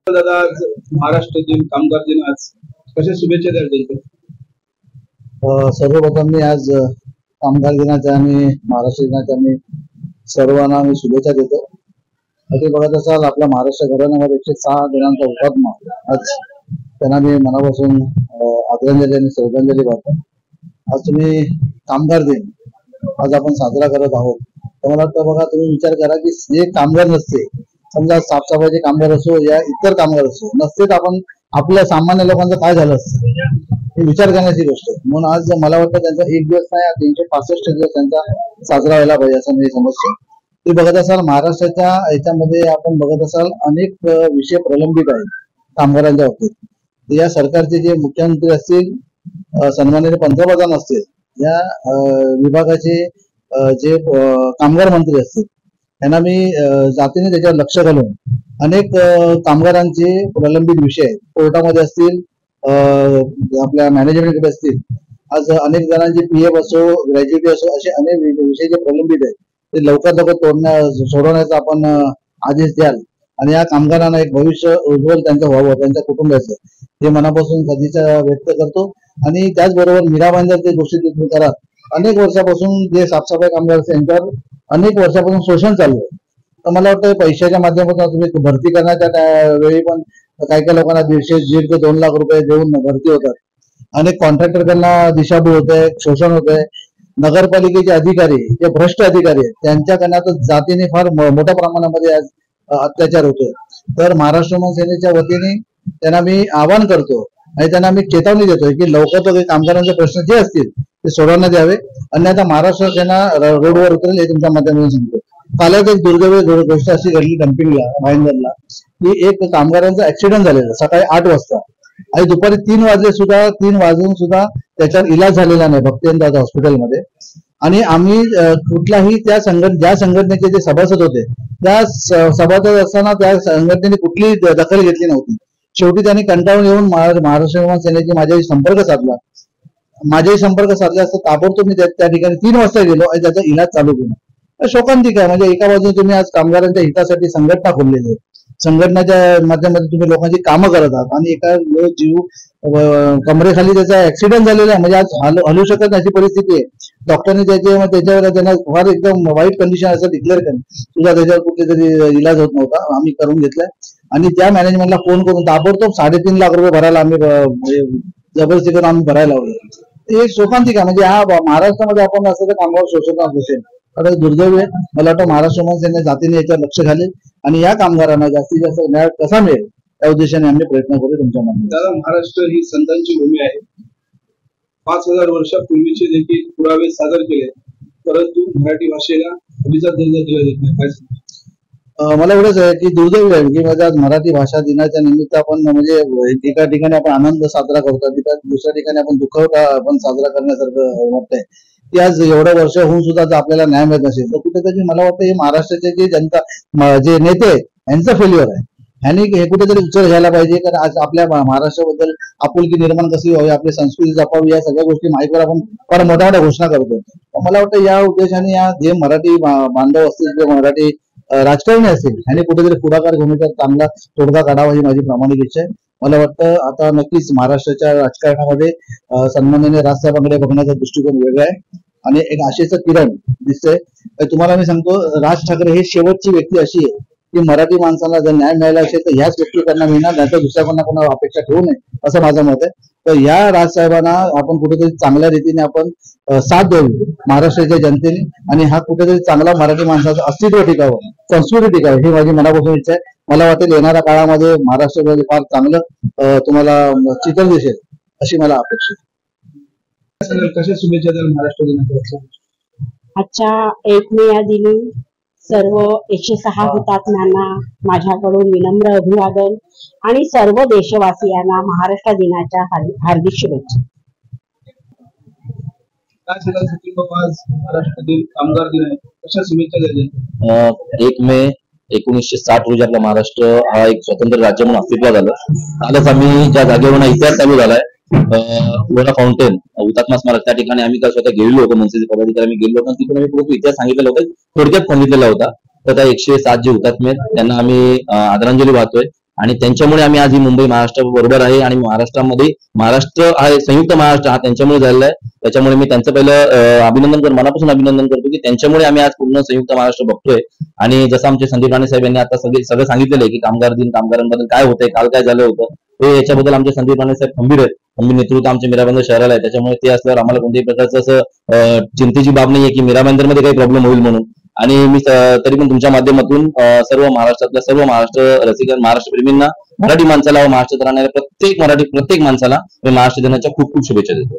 दादा, आज महाराष्ट्र दिन, कामगार दिन, आज कशा शुभेच्छा द्याल त्यांच्या? सर्वप्रथम मी आज कामगार दिनाच्या आणि महाराष्ट्र दिनाच्या मी सर्वांना मी शुभेच्छा देतो. ते बघत असाल आपल्या महाराष्ट्र घराण्यामध्ये 106 दिनांचा हुतात्मा, आज त्यांना मी मनापासून आदरांजली आणि श्रद्धांजली वाहतो. आज तुम्ही कामगार दिन आज आपण साजरा करत आहोत. तर मला वाटतं बघा, तुम्ही विचार करा की जे कामगार नसते, समजा साफसफाईचे कामगार असो या इतर कामगार असो, नसते तर आपण आपल्या सामान्य लोकांचं काय झालं असतं हे विचार करण्याची गोष्ट. म्हणून आज मला वाटतं त्यांचा एक दिवस नाही, 365 दिवस त्यांचा साजरा व्हायला पाहिजे असं मी समजतो. ते बघत असाल महाराष्ट्राच्या याच्यामध्ये आपण बघत असाल अनेक विषय प्रलंबित आहेत कामगारांच्या बाबतीत. या सरकारचे जे मुख्यमंत्री असतील, सन्माननीय पंतप्रधान असतील, या विभागाचे जे कामगार मंत्री असतील, त्यांना मी जातीने त्याच्यावर लक्ष घालून अनेक कामगारांचे प्रलंबित विषय कोर्टामध्ये असतील, आपल्या मॅनेजमेंटकडे असतील. आज अनेक जणांचे पीएफ असो, ग्रॅज्युएटी असो, असे अनेक विषय जे प्रलंबित आहेत ते लवकर सोडवण्याचा आपण आदेश द्याल आणि या कामगारांना एक भविष्य उज्ज्वल त्यांचं व्हावं, त्यांच्या कुटुंबाचं, हे मनापासून सदिच्छा व्यक्त करतो. आणि त्याचबरोबर मीराबाईंच्या गोष्टी करा, अनेक वर्षापासून जे साफसफाई कामगार यांच्यावर अनेक वर्षापासून शोषण चालू आहे. तर मला वाटतं पैशाच्या माध्यमातून तुम्ही भरती करण्याच्या वेळी पण काही काही लोकांना 1.5 ते 2 लाख रुपये देऊन भरती होतात. अनेक कॉन्ट्रॅक्टरना दिशाभूल होत आहे, शोषण होत आहे. नगरपालिकेचे अधिकारी जे भ्रष्ट अधिकारी आहेत त्यांच्याकडनं जातीने फार मोठ्या प्रमाणामध्ये आज अत्याचार होतोय. तर महाराष्ट्र सेनेच्या वतीने त्यांना मी आवाहन करतो आणि त्यांना मी चेतावणी देतोय की लवकर कामगारांचे प्रश्न जे असतील ते सोडवण्यात यावे, अन्यथा महाराष्ट्र सेना रोडवर उतरेल हे तुमच्या माध्यमातून सांगतो. कालच एक दुर्दैवी गोष्ट अशी घडली डम्पिंगला, भाईंदरला, की एक कामगारांचा ऍक्सिडेंट झालेला सकाळी 8 वाजता आणि दुपारी 3 वाजून सुद्धा त्याच्यावर इलाज झालेला नाही भक्तीदादा हॉस्पिटलमध्ये. आणि आम्ही कुठलाही ज्या संघटनेचे जे सभासद होते त्या सभासद असताना त्या संघटनेने कुठलीही दखल घेतली नव्हती. शेवटी त्यांनी कंटाळून येऊन महाराष्ट्र सेनेची माझ्याशी संपर्क साधला असता ताबडतोब मी त्या ठिकाणी 3 वाजता गेलो आणि त्याचा इलाज चालू केला. शोकांतिक आहे. म्हणजे एका बाजूने तुम्ही आज कामगारांच्या हितासाठी संघटना खोललेली आहे, संघटनेच्या माध्यमातून तुम्ही लोकांची कामं करत आहात आणि एका जीव कमरेखाली त्याचा ऍक्सिडेंट झालेला आहे, म्हणजे आज हलू शकत नाही अशी परिस्थिती आहे. डॉक्टरने त्याच्यावर त्यांना फार एकदम वाईट कंडिशन असं डिक्लेअर केलं, तुझा त्याच्यावर कुठेतरी इलाज होत नव्हता, आम्ही करून घेतलाय. आणि त्या मॅनेजमेंटला फोन करून ताबडतोब 3.5 लाख रुपये भरायला आम्ही जबरदस्ती करून आम्ही भरायला लावले. हे शोकांतिक आहे. म्हणजे हा महाराष्ट्रामध्ये आपण असं तर कामावर शोषण असेल तर दुर्दैव आहे. मला वाटतं महाराष्ट्र सेने जातीने याच्यावर लक्ष घालेल आणि या कामगारांना जास्तीत जास्त न्याय कसा मिळेल त्या उद्देशाने आम्ही प्रयत्न करू तुमच्या मध्ये. महाराष्ट्र ही संतांची भूमी आहे. 5000 वर्षापूर्वीचे देखील पुरावे सादर केले, परंतु मराठी भाषेला अभिजात दर्जा दिला जात नाही. काय मला एवढंच आहे की दुर्दैव आहे की माझ्या भाषा भाषा दिनाच्या निमित्त आपण म्हणजे एका ठिकाणी आपण आनंद साजरा करतो, दुसऱ्या ठिकाणी आपण दुःखवटा आपण साजरा करण्यासारखं वाटतंय की आज एवढं वर्ष होऊन सुद्धा जर आपल्याला न्याय मिळत नसेल तर कुठेतरी मला वाटतं हे महाराष्ट्राचे जे जनता जे नेते यांचं फेल्युअर आहे. ह्यांनी हे कुठेतरी उचल घ्यायला पाहिजे. कारण आज आपल्या महाराष्ट्राबद्दल आपुलकी निर्माण कशी व्हावी, आपली संस्कृती जपावी, या सगळ्या गोष्टी माहितीवर आपण फार मोठ्या मोठ्या घोषणा करतो. मला वाटतं या उद्देशाने या जे मराठी बांधव असतील किंवा मराठी राजकारणी असतील ह्यांनी कुठेतरी पुढाकार घेऊन चांगला तोडगा काढावा ही माझी प्रामाणिक इच्छा आहे. मला वाटतं आता नक्कीच महाराष्ट्राच्या राजकारणामध्ये सन्माननीय राजसाहेबांकडे बघण्याचा दृष्टिकोन वेगळा आहे आणि एक आशेचं किरण दिसतंय. तुम्हाला मी सांगतो, राज ठाकरे हे शेवटची व्यक्ती अशी आहे की मराठी माणसाला जर न्याय मिळाला असेल तर ह्याच व्यक्तीकडनं मिळणार, नाही तर दुसऱ्या कोणाला अपेक्षा ठेवू नये असं माझं मत आहे. तर या राजसाहेबांना आपण कुठेतरी चांगल्या रीतीने आपण साथ द्यावी महाराष्ट्राच्या जनतेने आणि हा कुठेतरी चांगला मराठी माणसाचं अस्तित्व टिकावं, संस्कृती टिकावं ही माझी मनापासून इच्छा आहे. मला वाटेल येणाऱ्या काळामध्ये महाराष्ट्रामध्ये फार चांगलं तुम्हाला चित्र दिसेल अशी मला अपेक्षा आहे. कशा शुभेच्छा द्याल महाराष्ट्र दिनाच्या? आजच्या 1 मे या दिनी सर्व 106 हुतात्म्यांना माझ्याकडून विनम्र अभिवादन आणि सर्व देशवासियांना महाराष्ट्र दिनाच्या हार्दिक शुभेच्छा. काय सांगाल सचिन बाबा, आज महाराष्ट्र दिन, कामगार दिन आहे, कशा शुभेच्छा द्याल? 1 मे 1960 रोजी आपला महाराष्ट्र हा एक स्वतंत्र राज्य म्हणून अस्तित्वात आलं. कालच आम्ही ज्या जागेवर इतिहास चालू झालाय लोढा फाउंटेन हुतात्मा स्मारक, त्या ठिकाणी आम्ही काय स्वतः गेलेलो होतो, मनसेचे पदाधिकारी आम्ही गेलो होतो. तिकडे आम्ही खूप इतिहास सांगितलेला होता, थोडक्यात सांगितलेला होता. तर त्या 107 जे हुतात्मे आहेत त्यांना आम्ही आदरांजली वाहतोय आणि त्यांच्यामुळे आम्ही आज ही मुंबई महाराष्ट्र बरोबर आहे आणि महाराष्ट्र हा संयुक्त महाराष्ट्र हा त्यांच्यामुळे झालेला आहे. त्याच्यामुळे मी त्यांचं पहिलं मनापासून अभिनंदन करतो की त्यांच्यामुळे आम्ही आज पूर्ण संयुक्त महाराष्ट्र बघतोय. आणि जसं आमचे संदीप राणे साहेब यांनी आता सगळं सांगितलेलं आहे की कामगार दिन, कामगारांबद्दल काय होतंय, काल काय झालं होतं, ते याच्याबद्दल आमचे संदीप राणे साहेब खंबीर आहेत. खंबीर नेतृत्व आमच्या मीरा भाईंदर शहराला आहे. त्याच्यामुळे ते असल्यावर आम्हाला कोणत्याही प्रकारचं असं चिंतेची बाब नाहीये की मीरा भाईंदरमध्ये काही प्रॉब्लेम होईल म्हणून. आणि मी तरी पण तुमच्या माध्यमातून सर्व महाराष्ट्रातल्या सर्व महाराष्ट्र रसिक, महाराष्ट्र प्रेमींना, मराठी माणसाला व महाराष्ट्रात राहणाऱ्या प्रत्येक माणसाला मी महाराष्ट्र दिनाच्या खूप खूप शुभेच्छा देतो.